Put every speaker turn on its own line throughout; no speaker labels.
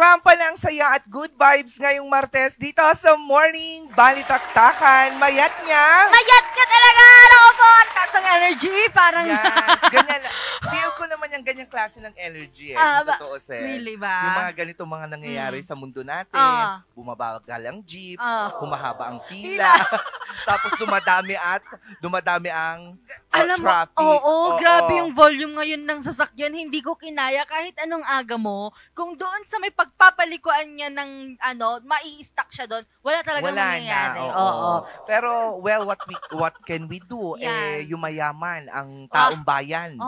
Marampa ng saya at good vibes ngayong Martes dito sa Morning Balitaktakan. Mayat niya.
Mayat ka talaga! Ako po! Ang taas ng energy. Parang...
Yes. Ganyan. Feel ko naman yung ganyang klase ng energy. Totoo, sir.
Really ba?
Yung mga ganito mga nangyayari sa mundo natin. Bumabagal ang jeep. Humahaba ang pila. Tapos dumadami ang traffic.
Grabe yung volume ngayon ng sasakyan. Hindi ko kinaya kahit anong aga mo. Kung doon sa may pagpapalikuan niya ng mai-stack siya doon, wala talagang mangyayari.
Pero what can we do?
Yes.
Yumayaman ang taong bayan.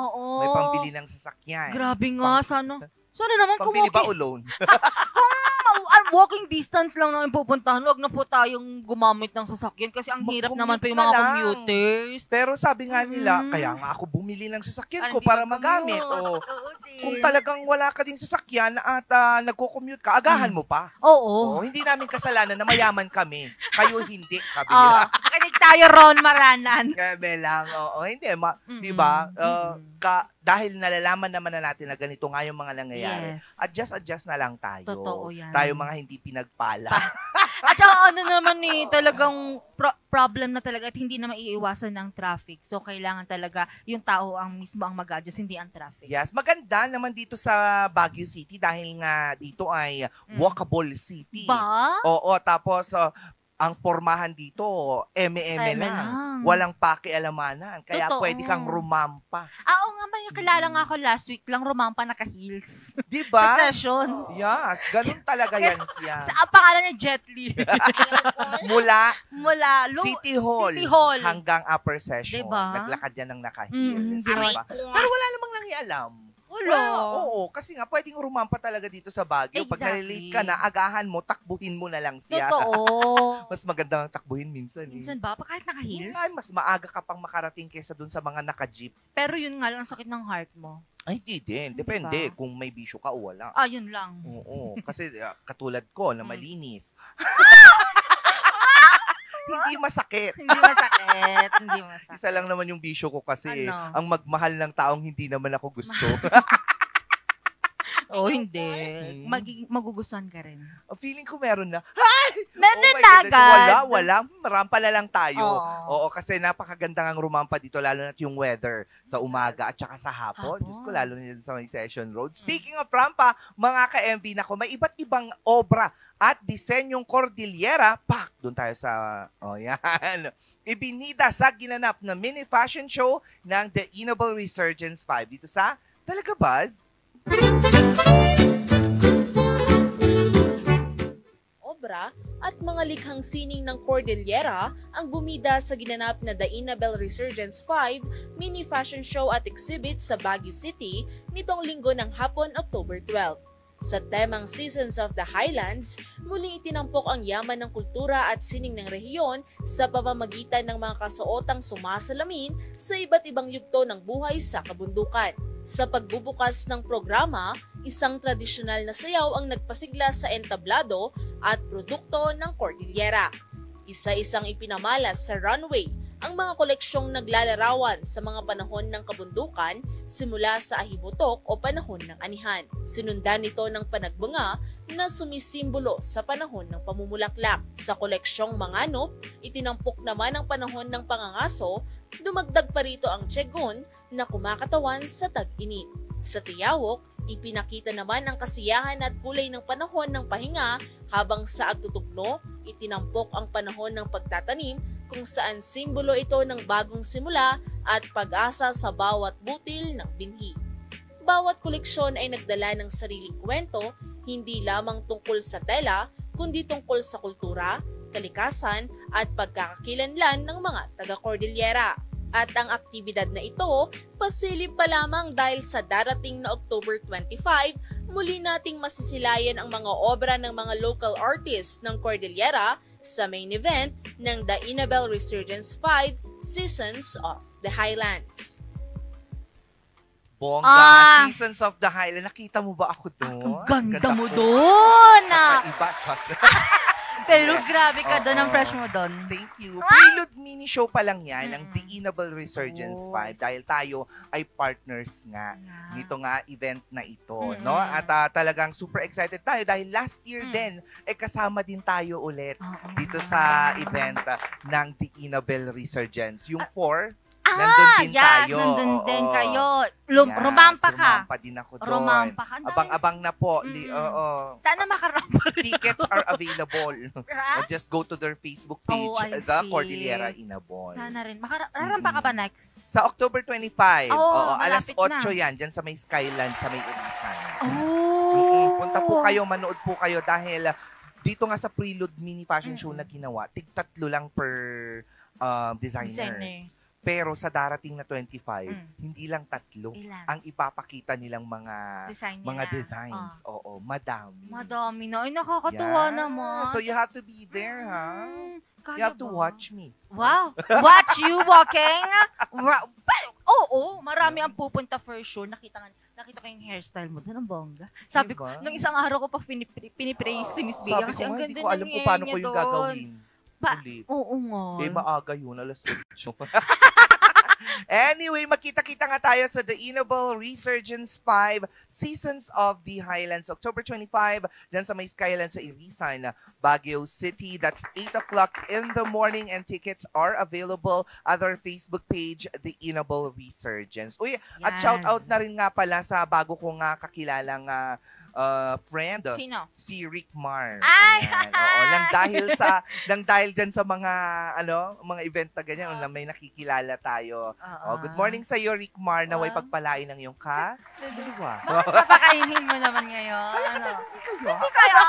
May pambili ng sasakyan.
Grabe nga. Sana naman
pambili ba o loan?
Walking distance lang namin pupuntahan. Huwag na po tayong gumamit ng sasakyan kasi ang hirap naman pa yung mga commuters.
Pero sabi nga nila, kaya nga ako bumili ng sasakyan ko para magamit. Kung talagang wala ka ding sasakyan at nagko-commute ka, agahan mo pa. Hindi namin kasalanan na mayaman kami. Kayo hindi, sabi nila.
Nakinig tayo, Ron Maranan.
Grabe lang. Hindi, diba? Dahil nalalaman naman na natin na ganito nga yung mga nangyayari. Yes. Adjust na lang tayo.
Totoo yan.
Tayo mga hindi pinagpala.
At saka naman talagang problem na talaga at hindi na maiiwasan ng traffic. So, kailangan talaga yung tao mismo ang mag-adjust, hindi ang traffic.
Yes, maganda naman dito sa Baguio City dahil nga dito ay walkable city.
Ba?
Oo, tapos ang pormahan dito, eme-eme lang. Walang pakialamanan. Kaya pwede kang rumampa.
Oo nga, may kilala nga ako last week lang, rumampa naka-heels.
Diba?
Sa session.
Yes, ganun talaga yan siya.
Sa pangalan niya, Jet Li.
Mula
City
Hall hanggang upper session.
Diba?
Naglakad yan ng naka-heels. Diba? Pero wala namang nangialam. Oo, kasi nga pwedeng rumampa talaga dito sa Baguio. Pag nalilate ka na, agahan mo, takbuhin mo na lang siya.
Totoo.
Mas maganda ang takbuhin minsan.
Minsan ba? Kahit naka-heels?
Ay, mas maaga ka pang makarating kaysa dun sa mga naka-jeep.
Pero yun nga lang, ang sakit ng heart mo.
Ay, hindi din. Depende kung may bisyo ka o wala.
Yun lang.
Oo, kasi katulad ko na malinis. Hindi masakit.
Hindi masakit.
Isa lang naman yung bisyo ko kasi ang magmahal ng taong hindi naman ako gusto.
Hindi. Magugustuhan ka rin.
Feeling ko meron na.
Meron na agad.
Wala. Rampa na lang tayo. Oo, kasi napakaganda ng rumampa dito, lalo na yung weather sa umaga at saka sa hapon. Diyos ko, lalo na sa may Session Road. Speaking of rampa, mga ka-MV nako, may iba't ibang obra at disenyong Cordillera. Doon tayo sa, yan. Ibinida sa ginanap na mini fashion show ng The Inable Resurgence 5. Dito sa Talaga Buzz.
Obra at mga likhang sining ng Cordillera ang bumida sa ginanap na The Inable Resurgence 5 mini fashion show at exhibit sa Baguio City nitong linggo ng hapon, October 12. Sa temang Seasons of the Highlands, muling itinampok ang yaman ng kultura at sining ng rehiyon sa pamamagitan ng mga kasuotang sumasalamin sa iba't ibang yugto ng buhay sa kabundukan. Sa pagbubukas ng programa, isang tradisyonal na sayaw ang nagpasigla sa entablado at produkto ng Cordillera. Isa-isang ipinamalas sa runway ang mga koleksyong naglalarawan sa mga panahon ng kabundukan simula sa ahibutok o panahon ng anihan. Sinundan nito ng panagbunga na sumisimbolo sa panahon ng pamumulaklak. Sa koleksyong manganop, itinampok naman ang panahon ng pangangaso, dumagdag pa rito ang tsegon na kumakatawan sa tag-init. Sa tiyawok, ipinakita naman ang kasiyahan at kulay ng panahon ng pahinga, habang sa agtutugno, itinampok ang panahon ng pagtatanim kung saan simbolo ito ng bagong simula at pag-asa sa bawat butil ng binhi. Bawat koleksyon ay nagdala ng sariling kwento, hindi lamang tungkol sa tela, kundi tungkol sa kultura, kalikasan at pagkakakilanlan ng mga taga-Cordillera. At ang aktibidad na ito, pasilip pa lamang dahil sa darating na October 25, muli nating masisilayan ang mga obra ng mga local artists ng Cordillera sa main event ng The Inable Resurgence 5 Seasons of the Highlands.
Bongga, Seasons of the Highlands. Nakita mo ba ako doon?
Ang ganda mo doon!
Iba,
Pero grabe ka doon, ang fresh mo doon.
Thank you. Prelude mini show pa lang yan, ang The Inable Resurgence 5, dahil tayo ay partners nga nito nga event na ito, no? At talagang super excited tayo dahil last year din, kasama din tayo ulit dito sa event ng The Inable Resurgence. Yung 4, nandun din tayo.
Nandun din kayo. Rumampa ka.
Rumampa din ako doon.
Rumampa ka.
Abang-abang na po.
Sana makarampa rin.
Tickets are available. Just go to their Facebook page, The Cordillera Inabon.
Sana rin. Makarampa ka ba next?
Sa October 25. Alas
malapit
8
na.
yan. Dyan sa may Skyland, sa may Irisan. Punta po
Oh.
kayo, manood po kayo dahil dito nga sa Prelude mini fashion show na ginawa, tig-3 lang per designers. Pero sa darating na 25, hindi lang 3 ang ipapakita nilang mga designs. Oo, madami.
Madami na. Ay, nakakatuwa naman.
So you have to be there, ha? You have to watch me.
Wow. Watch you walking. Oo, marami ang pupunta for sure. Nakita ko yung hairstyle mo. Doon ang bongga. Sabi ko, nung isang araw ko pa pinipraise si Miss Bea. Kasi ang ganda
hindi ko alam kung paano ko yung gagawin.
Oo nga.
Maaga yun, alas 8. Anyway, magkita-kita nga tayo sa The Inable Resurgence 5 Seasons of the Highlands. October 25, dyan sa may Skyland sa Irisan, Baguio City. That's 8 o'clock in the morning and tickets are available at our Facebook page, The Inable Resurgence. At shout out na rin nga pala sa bago ko nga kakilalang friend.
Sino?
Si Rick Mar.
Ay!
Oo, nang dahil dyan sa mga mga event na ganyan, na may nakikilala tayo. Good morning sa iyo, Rick Mar, naway pagpalain ng iyong diba?
Papakainin mo naman ngayon. Hindi kaya,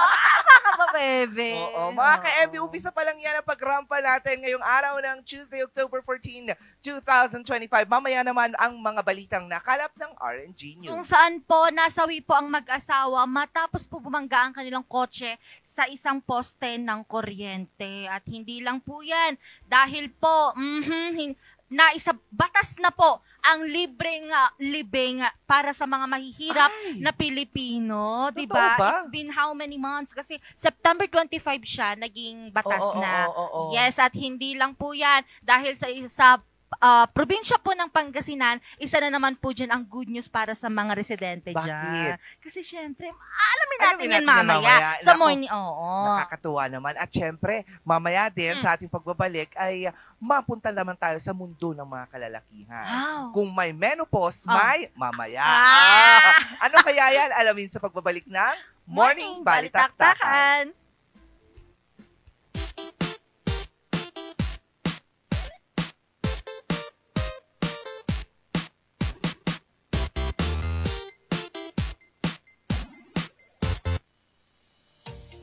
kakapapebe.
Mga ka-MB, umpisa pa lang yan ang pagrampa natin ngayong araw ng Tuesday, October 14, 2025. Mamaya naman ang mga balitang nakalap ng RNG News.
Kung saan po, nasawi po ang mag-asawa matapos po bumangga ang kanilang kotse sa isang poste ng kuryente. At hindi lang po yan, dahil po, batas na po ang libreng libing para sa mga mahihirap na Pilipino. Diba? It's been how many months? Kasi September 25 siya, naging batas na. Yes, at hindi lang po yan, dahil sa probinsya po ng Pangasinan, isa na naman po dyan ang good news para sa mga residente dyan.
Bakit?
Kasi syempre, alamin natin yan mamaya. Sa morning,
Nakakatuwa naman. At syempre, mamaya din sa ating pagbabalik ay mapunta naman tayo sa mundo ng mga kalalakihan. Kung may menopause, may mamaya. Ano kaya yan? Alamin sa pagbabalik ng Morning Balitaktakan.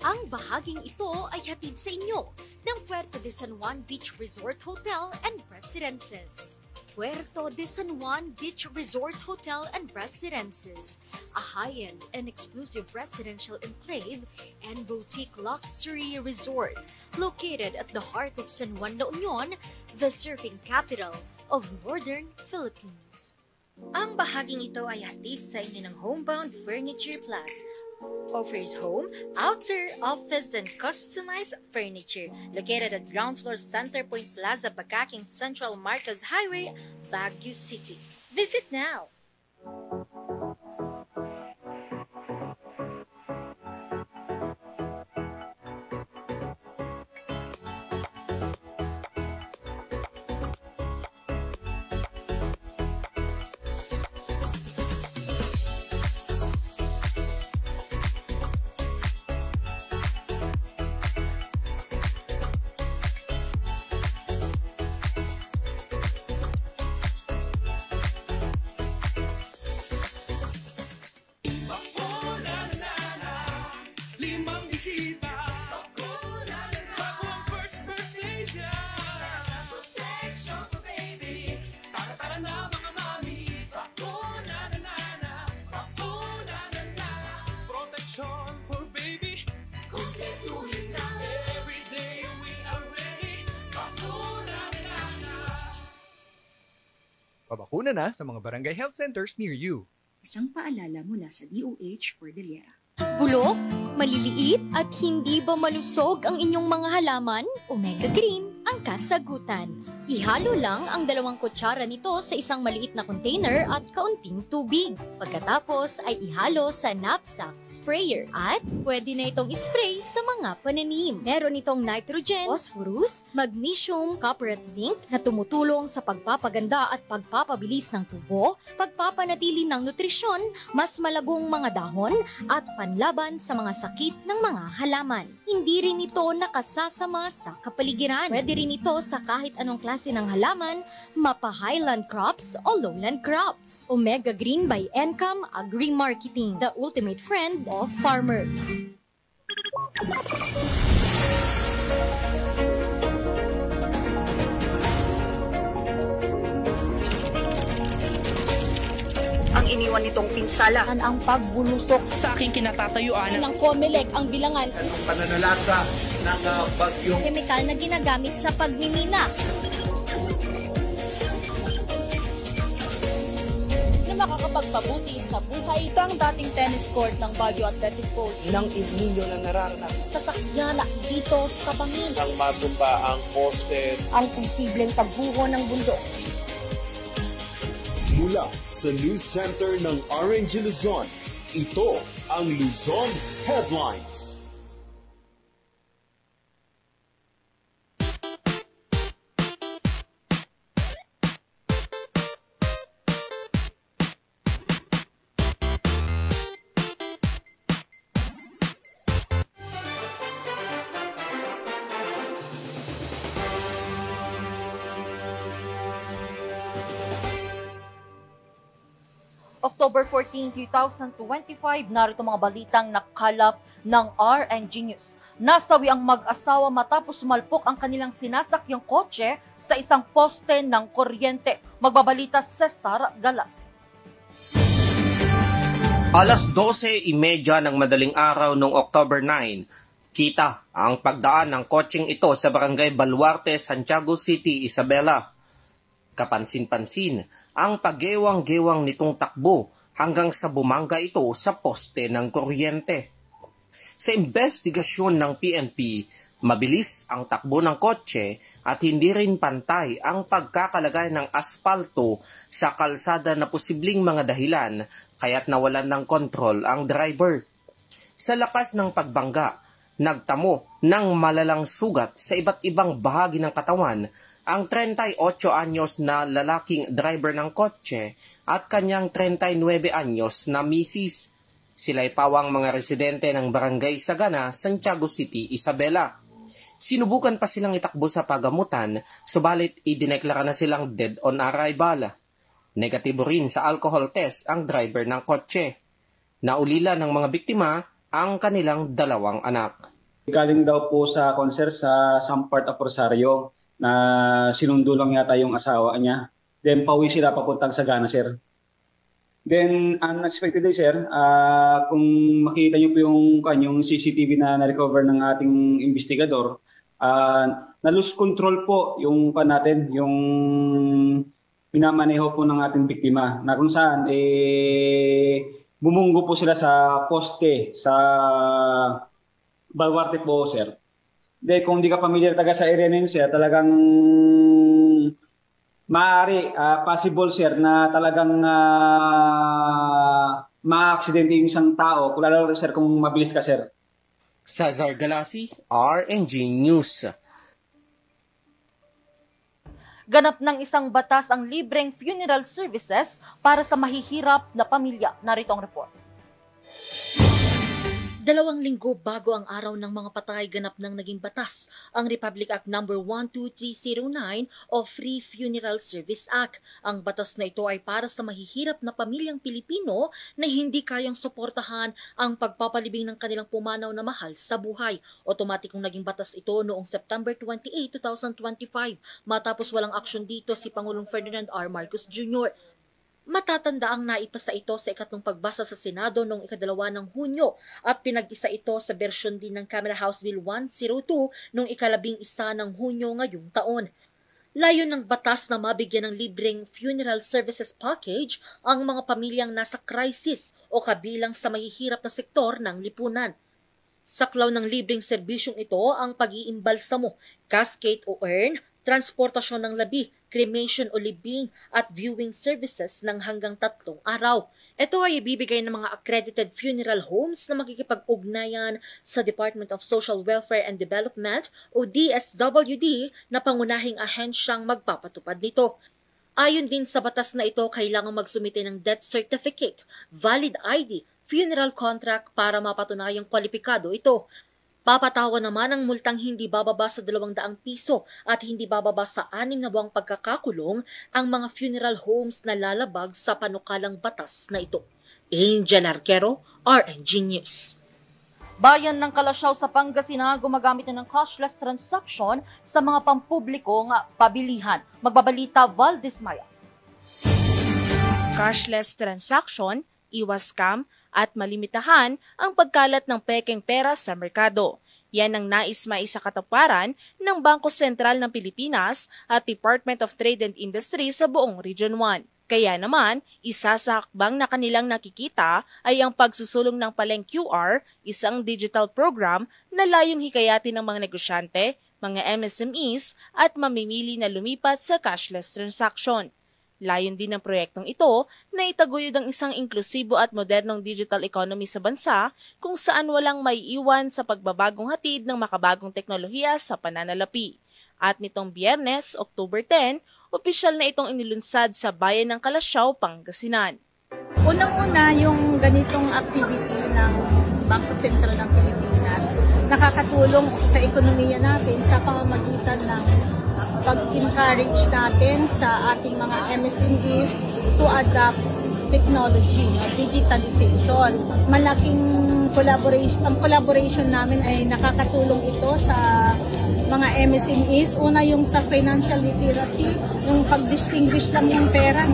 Ang bahaging ito ay hatid sa inyo ng Puerto de San Juan Beach Resort Hotel and Residences. Puerto de San Juan Beach Resort Hotel and Residences, a high-end and exclusive residential enclave and boutique luxury resort located at the heart of San Juan La Union, the surfing capital of Northern Philippines. Ang bahaging ito ay hatid sa inyo ng Homebound Furniture Plus. Offers home, outer, office, and customized furniture. Located at ground floor Centerpoint Plaza, Bakaking Central Marcos Highway, Baguio City. Visit now!
Pabakuna na sa mga barangay health centers near you.
Isang paalala mula sa DOH Cordillera.
Bulok, maliliit at hindi ba malusog ang inyong mga halaman? Omega Green ang kasagutan. Ihalo lang ang 2 kutsara nito sa isang maliit na container at kaunting tubig. Pagkatapos ay ihalo sa knapsack sprayer at pwede na itong spray sa mga pananim. Meron itong nitrogen, phosphorus, magnesium, copper at zinc na tumutulong sa pagpapaganda at pagpapabilis ng tubo, pagpapanatili ng nutrisyon, mas malagong mga dahon at panlaban sa mga sakit ng mga halaman. Hindi rin ito nakasasama sa kapaligiran. Pwede rin ito sa kahit anong klase ng halaman, mapa-highland crops o lowland crops. Omega Green by Encam Agri-Marketing, the ultimate friend of farmers.
Ang iniwan nitong pinsala.
Ang pagbulusok
sa aking kinatatayuan
ng COMELEC ang bilangan
Anong pananalasa ng bagyong
Kemikal na ginagamit sa pagmimina.
na makakapagpabuti sa buhay. Ito ang dating tennis court ng Baguio Athletic Coach.
ng El Nino na nararanasan.
Sasakyan dito sa bangin.
nang matumba ang poste
Ang posibleng pagbuho ng bundok.
Mula sa News Center ng RNG Luzon, ito ang Luzon Headlines.
October 14, 2025, narito mga balitang nakalap ng RNG News. Nasawi ang mag-asawa matapos sumalpok ang kanilang sinasakyang kotse sa isang poste ng kuryente. Magbabalita Cesar Galas.
Alas 12:30 ng madaling araw noong October 9, kita ang pagdaan ng kotseng ito sa Barangay Baluarte, Santiago City, Isabela. Kapansin-pansin ang paggewang-gewang nitong takbo hanggang sa bumangga ito sa poste ng kuryente. Sa investigasyon ng PNP, mabilis ang takbo ng kotse at hindi rin pantay ang pagkakalagay ng aspalto sa kalsada na posibleng mga dahilan kaya't nawalan ng kontrol ang driver. Sa lakas ng pagbangga, nagtamo ng malalang sugat sa iba't ibang bahagi ng katawan ang 38 anyos na lalaking driver ng kotse at kanyang 39 anyos na misis. Sila'y pawang mga residente ng Barangay Sagana, Santiago City, Isabela. Sinubukan pa silang itakbo sa pagamutan, subalit idineklara na silang dead on arrival. Negatibo rin sa alcohol test ang driver ng kotse. Naulila ng mga biktima ang kanilang 2 anak.
Galing daw po sa concert sa some part of Rosario na sinundo lang yata yung asawa niya. Then pauwi sila papuntang Sagana, sir. Then unexpected day, sir, kung makita niyo po yung CCTV na na-recover ng ating investigador, na-lose control po yung natin, yung pinamaneho po ng ating biktima na kung saan bumunggo po sila sa poste sa Baluarte po, sir. De, kung di ka familiar taga sa area ninyo, sir, talagang maaari, possible, sir, na talagang ma-aksidente yung isang tao, kung lalo, sir, kung mabilis ka, sir.
Cesar Galasi, RNG News.
Ganap ng isang batas ang libreng funeral services para sa mahihirap na pamilya. Narito ang report.
2 linggo bago ang araw ng mga patay, ganap nang naging batas ang Republic Act No. 12309 o Free Funeral Service Act. Ang batas na ito ay para sa mahihirap na pamilyang Pilipino na hindi kayang suportahan ang pagpapalibing ng kanilang pumanaw na mahal sa buhay. Otomatikong naging batas ito noong September 28, 2025 matapos walang aksyon dito si Pangulong Ferdinand R. Marcos Jr. Matatanda ang naipasa ito sa ikatlong pagbasa sa Senado noong 2 ng Hunyo at pinag-isa ito sa bersyon din ng Kamara House Bill 102 noong 11 ng Hunyo ngayong taon. Layo ng batas na mabigyan ng libreng funeral services package ang mga pamilyang nasa crisis o kabilang sa mahihirap na sektor ng lipunan. Saklaw ng libreng serbisyong ito ang pag-iimbalsamo, cascade o urn, transportasyon ng labi, cremation o libing at viewing services ng hanggang 3 araw. Ito ay ibibigay ng mga accredited funeral homes na makikipag-ugnayan sa Department of Social Welfare and Development o DSWD na pangunahing ahensyang magpapatupad nito. Ayon din sa batas na ito, kailangang magsumite ng death certificate, valid ID, funeral contract para mapatunayang kwalipikado ito. Papatawan naman ang multang hindi bababa sa 200 piso at hindi bababa sa 6 na buwang pagkakakulong ang mga funeral homes na lalabag sa panukalang batas na ito. Angel Arquero, RNG News.
Bayan ng Kalasyaw sa Pangasinan gumagamit na ng cashless transaction sa mga pampublikong pabilihan. Magbabalita Valdez Maya.
Cashless transaction, iwas scam, at malimitahan ang pagkalat ng pekeng pera sa merkado. Yan ang nais maisakatuparan ng Bangko Sentral ng Pilipinas at Department of Trade and Industry sa buong Region 1. Kaya naman, isa sa hakbang na kanilang nakikita ay ang pagsusulong ng Paleng QR, isang digital program na layong hikayatin ng mga negosyante, mga MSMEs at mamimili na lumipat sa cashless transaction. Layon din ng proyektong ito na itaguyod ang isang inklusibo at modernong digital economy sa bansa kung saan walang maiiwan sa pagbabagong hatid ng makabagong teknolohiya sa pananalapi. At nitong Biyernes, October 10, opisyal na itong inilunsad sa bayan ng Kalasyaw, Pangasinan.
Unang-una, yung ganitong activity ng Bangko Sentral ng Pilipinas nakakatulong sa ekonomiya natin sa pamamagitan ng pag-encourage natin sa ating mga MSMEs to adopt technology, digitalization. Malaking collaboration namin ay nakakatulong ito sa mga MSMEs. Una yung sa financial literacy, yung pag-distinguish lang yung pera,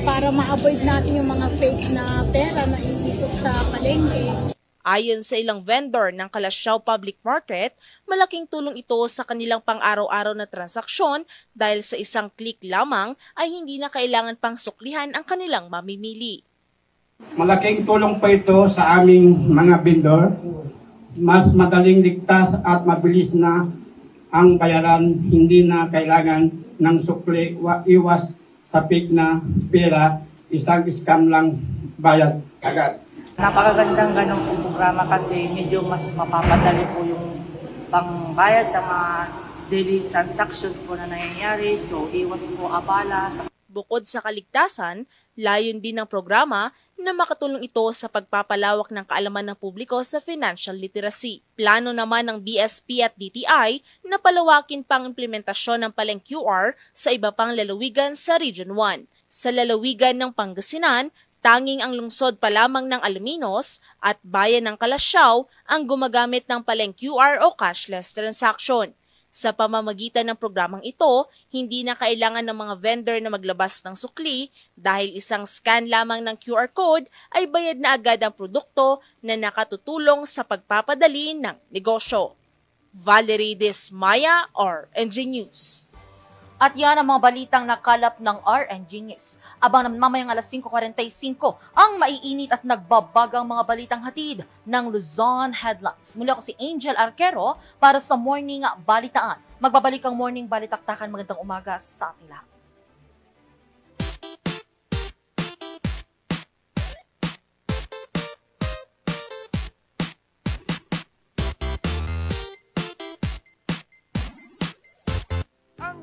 para ma-avoid natin yung mga fake na pera na dito sa palengke.
Ayon sa ilang vendor ng Kalasyaw Public Market, malaking tulong ito sa kanilang pang-araw-araw na transaksyon dahil sa isang click lamang ay hindi na kailangan pang suklihan ang kanilang mamimili.
Malaking tulong po ito sa aming mga vendor. Mas madaling ligtas at mabilis na ang bayaran, hindi na kailangan ng sukli, iwas sa fake na pera, isang scam lang bayad agad.
Napakagandang ganong programa kasi medyo mas mapapadali po yung pangbayad sa mga daily transactions po na nangyayari. So, iwas po abala.
Bukod sa kaligtasan, layon din ng programa na makatulong ito sa pagpapalawak ng kaalaman ng publiko sa financial literacy. Plano naman ng BSP at DTI na palawakin pang implementasyon ng Paleng QR sa iba pang lalawigan sa Region 1. Sa lalawigan ng Pangasinan, tanging ang lungsod pa lamang ng Alaminos at bayan ng Kalasyaw ang gumagamit ng Paleng QR o cashless transaction. Sa pamamagitan ng programang ito, hindi na kailangan ng mga vendor na maglabas ng sukli dahil isang scan lamang ng QR code ay bayad na agad ang produkto na nakatutulong sa pagpapadali ng negosyo. Valerie Desmaya, RNG News.
At yan ang mga balitang nakalap ng RNG News. Abang naman mamayang alas 5:45 ang maiinit at nagbabagang mga balitang hatid ng Luzon Headlines. Muli ako si Angel Arquero para sa Morning Balitaan. Magbabalik ang Morning Balitaktakan. Magandang umaga sa ating lahat.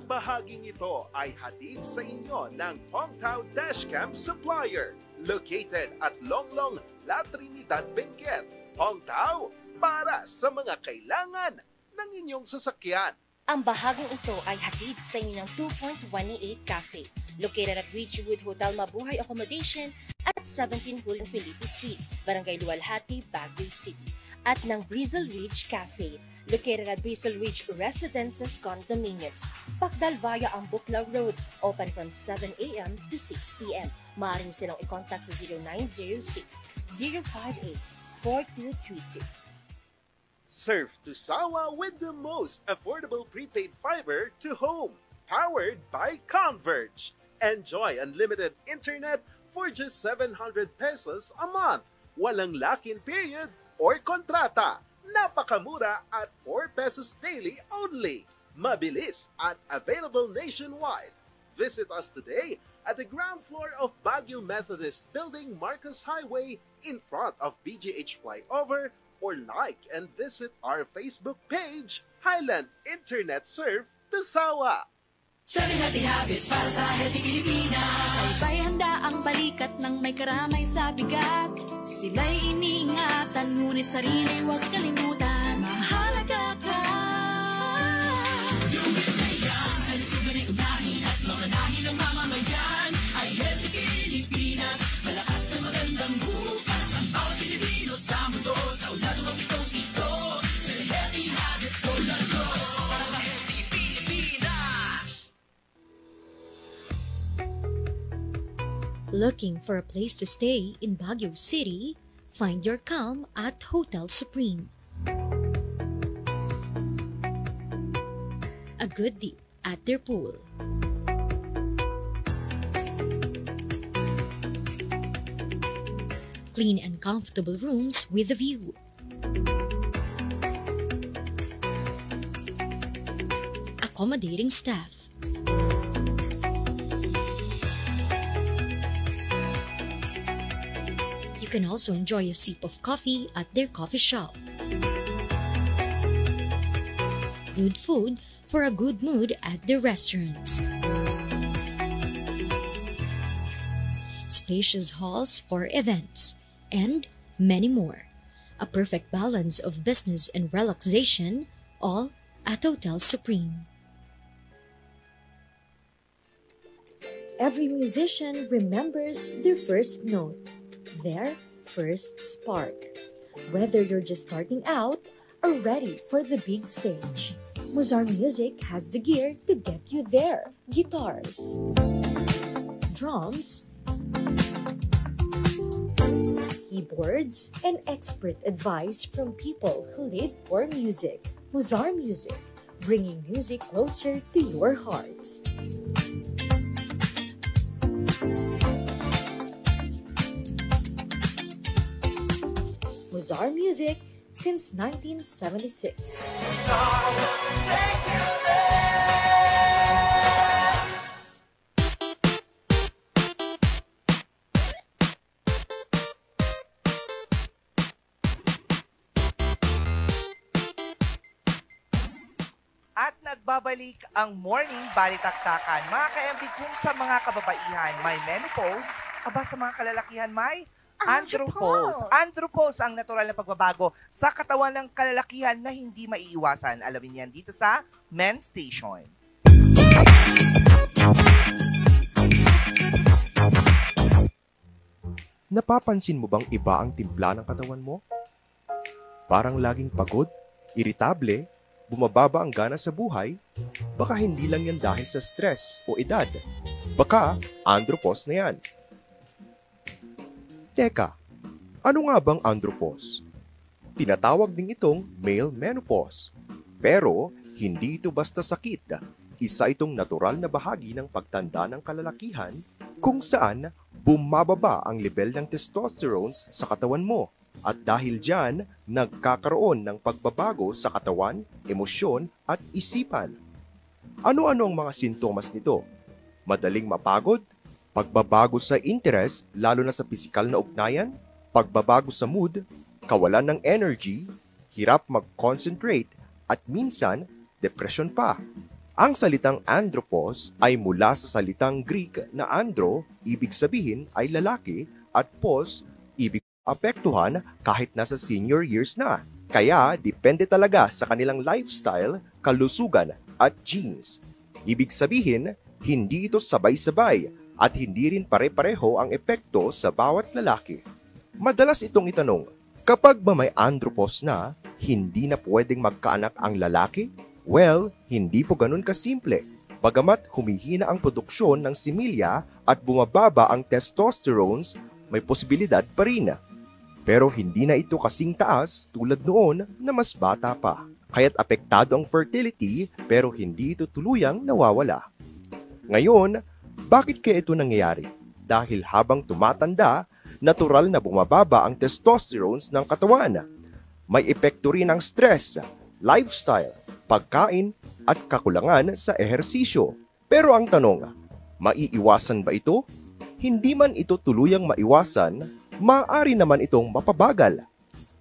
Bahaging ito ay hatid sa inyo ng Hongtao Dashcam Supplier, located at Longlong, La Trinidad, Benguet. Hongtao, para sa mga kailangan ng inyong sasakyan.
Ang bahaging ito ay hatid sa inyo ng 2.188 Cafe, located at Ridgewood Hotel Mabuhay Accommodation at 17 Julian Felipe Street, Barangay Luwalhati, Baguio City. At ng Breezel Ridge Cafe, located at Breezel Ridge Residences Condominiums, Pagdal via ang Buklaw Road, open from 7 a.m. to 6 p.m. Maaari niyo silang i-contact sa 0906-058-4232.
Surf to Sawa with the most affordable prepaid fiber to home. Powered by Converge. Enjoy unlimited internet for just 700 pesos a month. Walang lock-in period or kontrata. Napakamura at 4 pesos daily only. Mabilis at available nationwide. Visit us today at the ground floor of Baguio Methodist Building, Marcos Highway, in front of BGH Flyover, or like and visit our Facebook page, Highland Internet Surf Tusawa.
7 Healthy Habits para sa Healthy Pilipinas. Sabay handa ang balikat ng may karamay sa bigat. Sila'y iniingatan, ngunit sarili huwag kalimutan. Mahalaga ka. Yung ganyan, kalusugan ay unahin at mamanahin ng mamamayan. Ay Healthy Pilipinas, malakas sa magandang bukas. Ang bawat Pilipino sa mundo, sa ulado ang itong ito. 7 Healthy Habits, go na go. Para sa Healthy Pilipinas.
Looking for a place to stay in Baguio City? Find your calm at Hotel Supreme. A good dip at their pool. Clean and comfortable rooms with a view. Accommodating staff. You can also enjoy a sip of coffee at their coffee shop. Good food for a good mood at their restaurants. Spacious halls for events, and many more. A perfect balance of business and relaxation, all at Hotel Supreme. Every musician remembers their first note, their first spark. Whether you're just starting out or ready for the big stage, Mozart Music has the gear to get you there. Guitars, drums, keyboards, and expert advice from people who live for music. Mozart Music, bringing music closer to your hearts. Mozart Music since 1976.
At nagbabalik ang morning balitaktakan. Mga ka-MB, kung sa mga kababaihan may menopause, aba sa mga kalalakihan may andropause. Andropause ang natural na pagbabago sa katawan ng kalalakihan na hindi maiiwasan. Alamin yan dito sa Men's Station.
Napapansin mo bang iba ang timpla ng katawan mo? Parang laging pagod, iritable, bumababa ang gana sa buhay? Baka hindi lang yan dahil sa stress o edad. Baka andropause na yan. Teka, ano nga bang andropause? Tinatawag din itong male menopause. Pero hindi ito basta sakit. Isa itong natural na bahagi ng pagtanda ng kalalakihan kung saan bumababa ang level ng testosterone sa katawan mo. At dahil dyan, nagkakaroon ng pagbabago sa katawan, emosyon at isipan. Ano-ano ang mga sintomas nito? Madaling mapagod, pagbabago sa interest lalo na sa pisikal na ugnayan, pagbabago sa mood, kawalan ng energy, hirap mag-concentrate, at minsan, depression pa. Ang salitang andropause ay mula sa salitang Greek na andro, ibig sabihin ay lalaki, at pos, ibig apektuhan kahit nasa senior years na. Kaya, depende talaga sa kanilang lifestyle, kalusugan, at genes. Ibig sabihin, hindi ito sabay-sabay at hindi rin pare-pareho ang epekto sa bawat lalaki. Madalas itong itanong, kapag ba may andropause na, hindi na pwedeng magkaanak ang lalaki? Well, hindi po ganun kasimple. Bagamat humihina ang produksyon ng similya at bumababa ang testosterone, may posibilidad pa rin. Pero hindi na ito kasing taas tulad noon na mas bata pa. kaya't apektado ang fertility pero hindi ito tuluyang nawawala. Ngayon, bakit kaya ito nangyayari? Dahil habang tumatanda, natural na bumababa ang testosterones ng katawan. May epekto rin ang stress, lifestyle, pagkain at kakulangan sa ehersisyo. Pero ang tanong, maiiwasan ba ito? Hindi man ito tuluyang maiwasan, maaari naman itong mapabagal.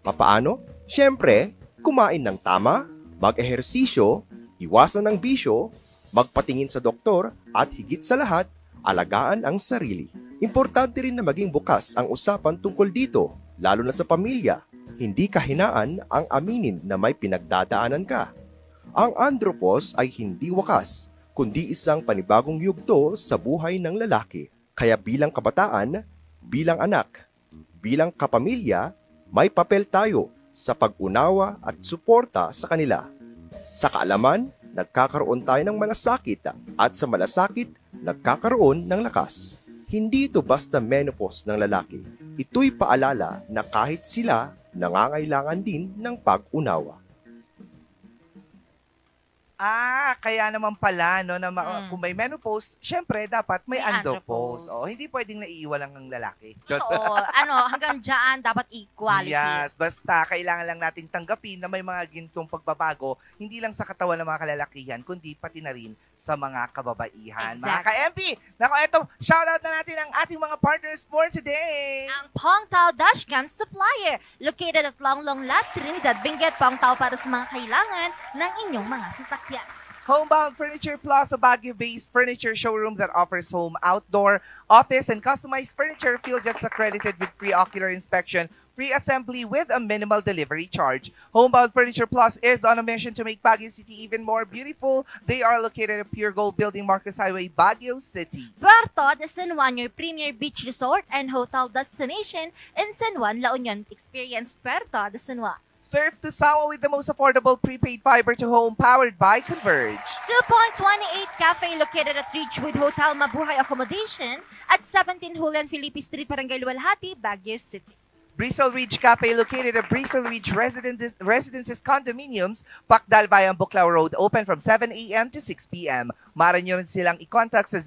Papaano? Siyempre, kumain ng tama, mag-ehersisyo, iwasan ang bisyo, magpatingin sa doktor at higit sa lahat, alagaan ang sarili. Importante rin na maging bukas ang usapan tungkol dito, lalo na sa pamilya. Hindi kahinaan ang aminin na may pinagdadaanan ka. Ang andropause ay hindi wakas, kundi isang panibagong yugto sa buhay ng lalaki. Kaya bilang kabataan, bilang anak, bilang kapamilya, may papel tayo sa pag-unawa at suporta sa kanila. Sa kaalaman, nagkakaroon tayo ng malasakit at sa malasakit, nagkakaroon ng lakas. Hindi ito basta menopause ng lalaki. Ito'y paalala na kahit sila, nangangailangan din ng pag-unawa.
Kaya naman pala, no, na kung may menopause, syempre, dapat may andropause. Hindi pwedeng naiiwalang ang lalaki.
Oo, hanggang dyan, dapat equality.
Yes, basta kailangan lang nating tanggapin na may mga gintong pagbabago, hindi lang sa katawan ng mga kalalakihan, kundi pati na rin sa mga kababaihan.
Exactly.
Mga ka-MP, eto, shoutout na natin ang ating mga partners for today.
Ang Pongtao Dashcam Supplier, located at Longlong Lot, Trinidad, Benguet, Pongtao para sa mga kailangan ng inyong mga sasakyan.
Homebound Furniture Plus, a Baguio-based furniture showroom that offers home, outdoor, office, and customized furniture. PhilJeffs accredited with free ocular inspection, free assembly with a minimal delivery charge. Homebound Furniture Plus is on a mission to make Baguio City even more beautiful. They are located at Pure Gold Building, Marcos Highway, Baguio City.
Puerto de San Juan, your premier beach resort and hotel destination in San Juan, La Union. Experience Puerto de San Juan.
Surf to Sawa with the most affordable prepaid fiber to home powered by Converge.
2.28 Cafe located at Ridgewood Hotel Mabuhay Accommodation at 17 Julian Felipe Street, Barangay Luwalhati, Baguio City.
Bristol Ridge Cafe located at Bristol Ridge Residences Condominiums, Pacdal Bayan, Buklao Road, open from 7 a.m. to 6 p.m. Maaari nyo rin silang i-contact sa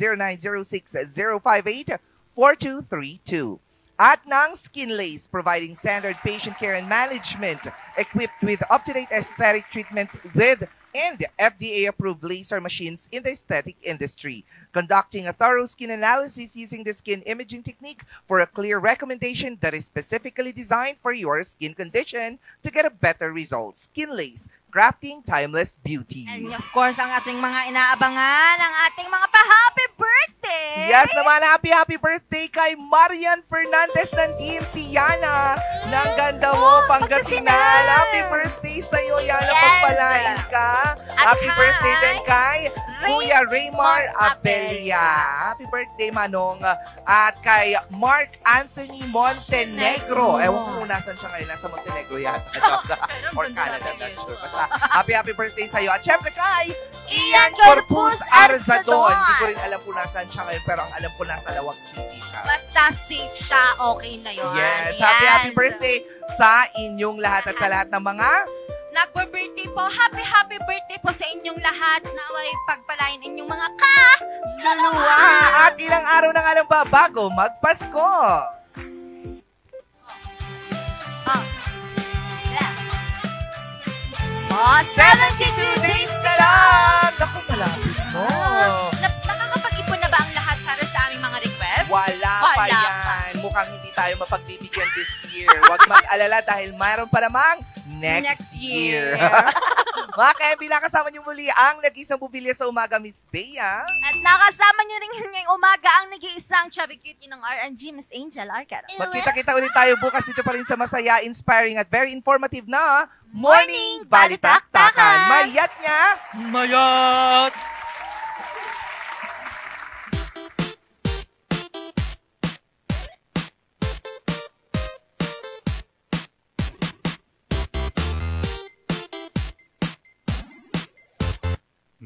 0906-058-4232. At ng Skinlace, providing standard patient care and management, equipped with up-to-date aesthetic treatments with and FDA-approved laser machines in the aesthetic industry, conducting a thorough skin analysis using the skin imaging technique for a clear recommendation that is specifically designed for your skin condition to get a better result. Skinlace, crafting timeless beauty.
And of course, ang ating mga inaabangan, ang ating mga pa-happy birthday!
Yes naman, happy birthday kay Marian Fernandez ng DMC Yana. Ng ganda mo, Pangasinan. Happy birthday sa'yo, Yana. Yes. Pagpalain ka. Happy birthday din kay Kuya Raymar Abelia. Happy birthday, Manong. At kay Mark Anthony Montenegro. Ewan ko kung nasan siya ngayon. Nasa Montenegro yata. Or Canada, not sure. Basta happy birthday sa'yo. At syempre kay Ian Corpus Arzadon. Hindi ko rin alam kung nasaan siya ngayon, pero ang alam ko nasa Lawag City siya.
Basta safe siya, okay na yun.
Yes, happy birthday sa inyong lahat at sa lahat ng mga
nagpa-birthday po. Happy birthday po sa inyong lahat. Naway pagpalain inyong mga
luluwa. At ilang araw na nga lang ba bago magpasko?
Oh,
72 days na lang! Naku, malapit mo.
Nakakapag-ipon na ba ang lahat para sa aming mga requests?
Wala pa yan. Mukhang hindi tayo mapagbibigyan this year. Huwag mag-alala dahil mayroon pa namang next year. Mga ka-MB, nakasama niyo muli ang nag-isang bubilya sa umaga, Miss Bea.
At nakasama niyo rin ngayong umaga ang nag-iisang chubby cutie ng RNG, Miss Angel Arcaro.
Magkita-kita ulit tayo bukas dito pa rin sa masaya, inspiring at very informative na Morning Balitaktakan. Mayat niya!
Mayat!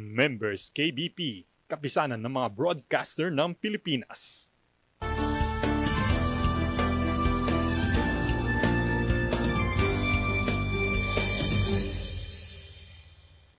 Members KBP, kapisanan ng mga broadcaster ng Pilipinas.